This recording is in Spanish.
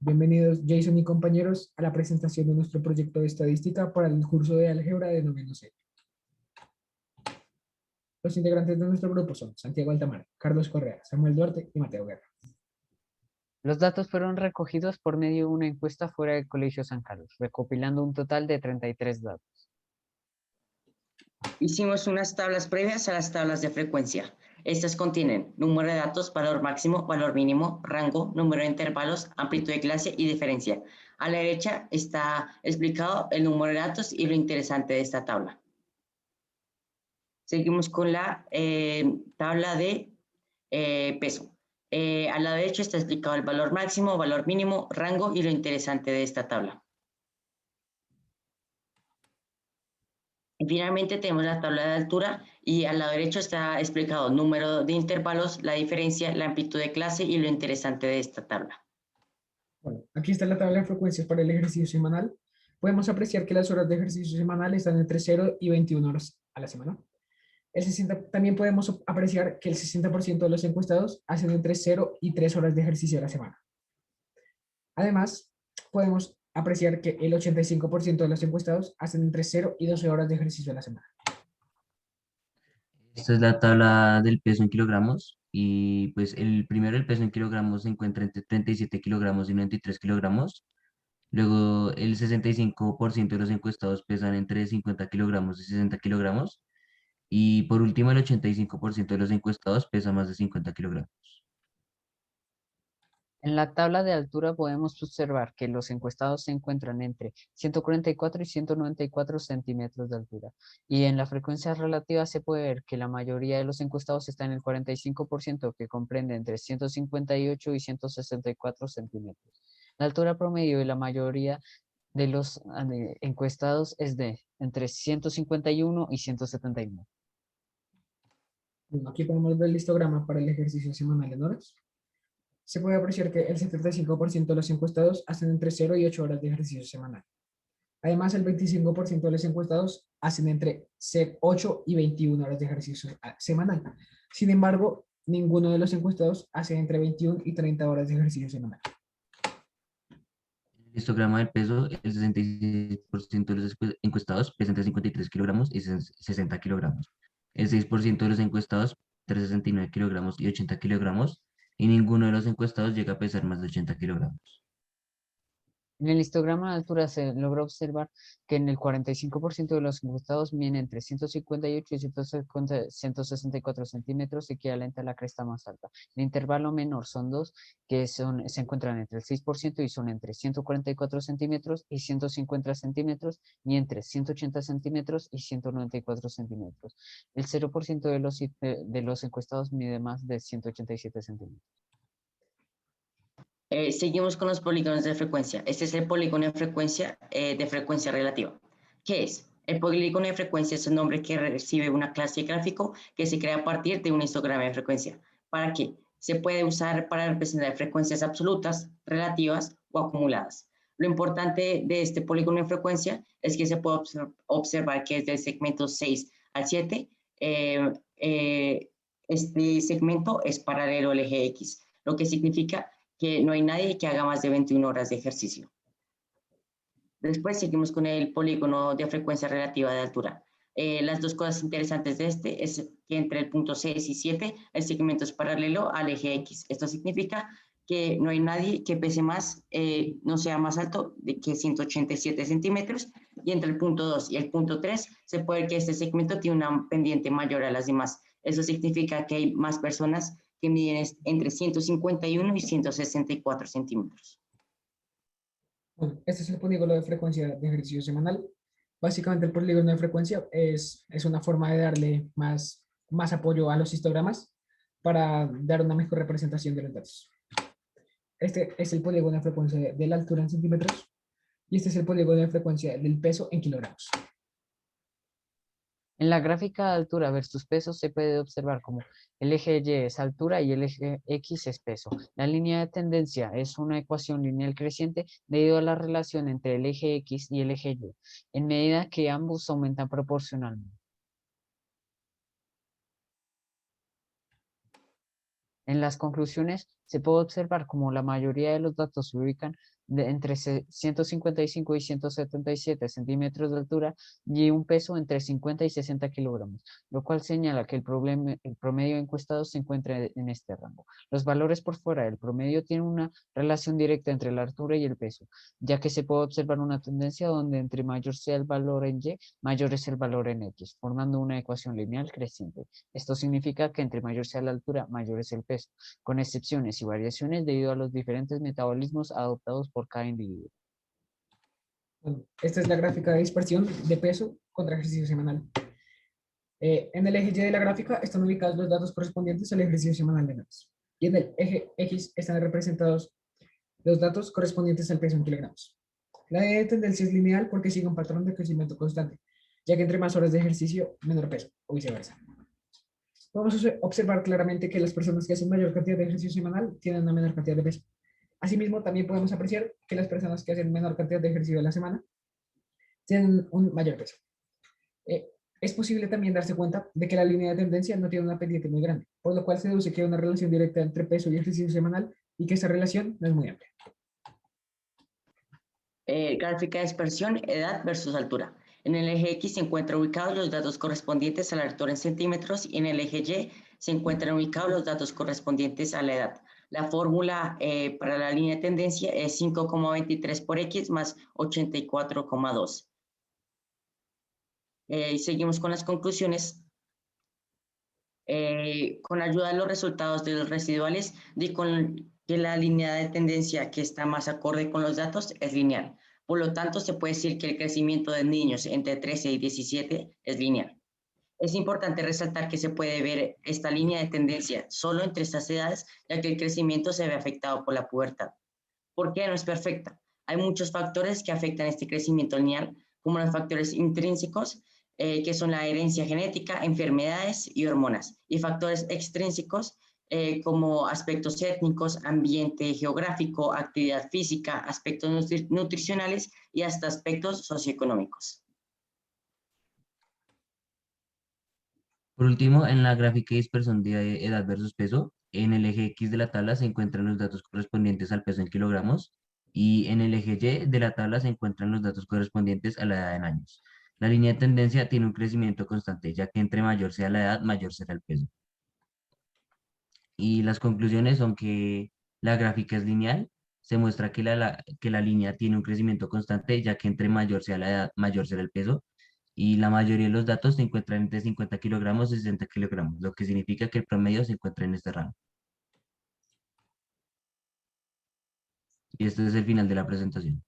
Bienvenidos Jason y compañeros a la presentación de nuestro proyecto de estadística para el curso de álgebra de noveno C. Los integrantes de nuestro grupo son Santiago Altamar, Carlos Correa, Samuel Duarte y Mateo Guerra. Los datos fueron recogidos por medio de una encuesta fuera del Colegio San Carlos, recopilando un total de 33 datos. Hicimos unas tablas previas a las tablas de frecuencia. Estas contienen número de datos, valor máximo, valor mínimo, rango, número de intervalos, amplitud de clase y diferencia. A la derecha está explicado el número de datos y lo interesante de esta tabla. Seguimos con la tabla de peso. Al lado derecho está explicado el valor máximo, valor mínimo, rango y lo interesante de esta tabla. Y finalmente tenemos la tabla de altura y al lado derecho está explicado el número de intervalos, la diferencia, la amplitud de clase y lo interesante de esta tabla. Bueno, aquí está la tabla de frecuencias para el ejercicio semanal. Podemos apreciar que las horas de ejercicio semanal están entre 0 y 21 horas a la semana. También podemos apreciar que el 60% de los encuestados hacen entre 0 y 3 horas de ejercicio a la semana. Además, podemos apreciar que el 85% de los encuestados hacen entre 0 y 12 horas de ejercicio a la semana. Esta es la tabla del peso en kilogramos y pues el peso en kilogramos se encuentra entre 37 kilogramos y 93 kilogramos. Luego el 65% de los encuestados pesan entre 50 kilogramos y 60 kilogramos. Y por último el 85% de los encuestados pesa más de 50 kilogramos. En la tabla de altura podemos observar que los encuestados se encuentran entre 144 y 194 centímetros de altura. Y en la frecuencia relativa se puede ver que la mayoría de los encuestados está en el 45%, que comprende entre 158 y 164 centímetros. La altura promedio de la mayoría de los encuestados es de entre 151 y 179. Bueno, aquí podemos ver el histograma para el ejercicio semanal en horas. Se puede apreciar que el 75% de los encuestados hacen entre 0 y 8 horas de ejercicio semanal. Además, el 25% de los encuestados hacen entre 8 y 21 horas de ejercicio semanal. Sin embargo, ninguno de los encuestados hace entre 21 y 30 horas de ejercicio semanal. En el histograma del peso, el 66% de los encuestados pesa entre 53 kilogramos y 60 kilogramos. El 6% de los encuestados entre 69 kilogramos y 80 kilogramos. Y ninguno de los encuestados llega a pesar más de 80 kilogramos. En el histograma de altura se logra observar que en el 45% de los encuestados miden entre 158 y 164 centímetros, equivalente a la cresta más alta. El intervalo menor son dos, que se encuentran entre el 6% y son entre 144 centímetros y 150 centímetros, y entre 180 centímetros y 194 centímetros. El 0% de los encuestados mide más de 187 centímetros. Seguimos con los polígonos de frecuencia. Este es el polígono de frecuencia relativa. ¿Qué es? El polígono de frecuencia es un nombre que recibe una clase de gráfico que se crea a partir de un histograma de frecuencia. ¿Para qué? Se puede usar para representar frecuencias absolutas, relativas o acumuladas. Lo importante de este polígono de frecuencia es que se puede observar que desde el segmento 6 al 7, este segmento es paralelo al eje X, lo que significa que no hay nadie que haga más de 21 horas de ejercicio. Después seguimos con el polígono de frecuencia relativa de altura. Las dos cosas interesantes de este es que entre el punto 6 y 7 el segmento es paralelo al eje X. Esto significa que no hay nadie que pese más, no sea más alto que 187 centímetros, y entre el punto 2 y el punto 3 se puede ver que este segmento tiene una pendiente mayor a las demás. Eso significa que hay más personas que miden entre 151 y 164 centímetros. Bueno, este es el polígono de frecuencia de ejercicio semanal. Básicamente el polígono de frecuencia es una forma de darle más apoyo a los histogramas para dar una mejor representación de los datos. Este es el polígono de frecuencia de la altura en centímetros y este es el polígono de frecuencia del peso en kilogramos. En la gráfica de altura versus peso se puede observar como el eje Y es altura y el eje X es peso. La línea de tendencia es una ecuación lineal creciente debido a la relación entre el eje X y el eje Y, en medida que ambos aumentan proporcionalmente. En las conclusiones Se puede observar como la mayoría de los datos se ubican entre 155 y 177 centímetros de altura y un peso entre 50 y 60 kilogramos, lo cual señala que el promedio encuestado se encuentra en este rango. Los valores por fuera del promedio tienen una relación directa entre la altura y el peso, ya que se puede observar una tendencia donde entre mayor sea el valor en Y, mayor es el valor en X, formando una ecuación lineal creciente. Esto significa que entre mayor sea la altura, mayor es el peso, con excepciones y variaciones debido a los diferentes metabolismos adoptados por cada individuo. Bueno, esta es la gráfica de dispersión de peso contra ejercicio semanal. En el eje Y de la gráfica están ubicados los datos correspondientes al ejercicio semanal de NAPS. Y en el eje X están representados los datos correspondientes al peso en kilogramos. La de tendencia es lineal porque sigue un patrón de crecimiento constante, ya que entre más horas de ejercicio, menor peso, o viceversa. Podemos observar claramente que las personas que hacen mayor cantidad de ejercicio semanal tienen una menor cantidad de peso. Asimismo, también podemos apreciar que las personas que hacen menor cantidad de ejercicio a la semana tienen un mayor peso. Es posible también darse cuenta de que la línea de tendencia no tiene una pendiente muy grande, por lo cual se deduce que hay una relación directa entre peso y ejercicio semanal y que esa relación no es muy amplia. Gráfica de dispersión, edad versus altura. En el eje X se encuentran ubicados los datos correspondientes a la altura en centímetros y en el eje Y se encuentran ubicados los datos correspondientes a la edad. La fórmula para la línea de tendencia es 5,23 por X más 84,2. Y seguimos con las conclusiones. Con ayuda de los resultados de los residuales, di con que la línea de tendencia que está más acorde con los datos es lineal. Por lo tanto, se puede decir que el crecimiento de niños entre 13 y 17 es lineal. Es importante resaltar que se puede ver esta línea de tendencia solo entre estas edades, ya que el crecimiento se ve afectado por la pubertad. ¿Por qué no es perfecta? Hay muchos factores que afectan este crecimiento lineal, como los factores intrínsecos, que son la herencia genética, enfermedades y hormonas, y factores extrínsecos, como aspectos étnicos, ambiente geográfico, actividad física, aspectos nutricionales y hasta aspectos socioeconómicos. Por último, en la gráfica de dispersión de edad versus peso, en el eje X de la tabla se encuentran los datos correspondientes al peso en kilogramos y en el eje Y de la tabla se encuentran los datos correspondientes a la edad en años. La línea de tendencia tiene un crecimiento constante, ya que entre mayor sea la edad, mayor será el peso. Y las conclusiones son que la gráfica es lineal, se muestra que la línea tiene un crecimiento constante, ya que entre mayor sea la edad, mayor será el peso, y la mayoría de los datos se encuentran entre 50 kilogramos y 60 kilogramos, lo que significa que el promedio se encuentra en este rango. Y este es el final de la presentación.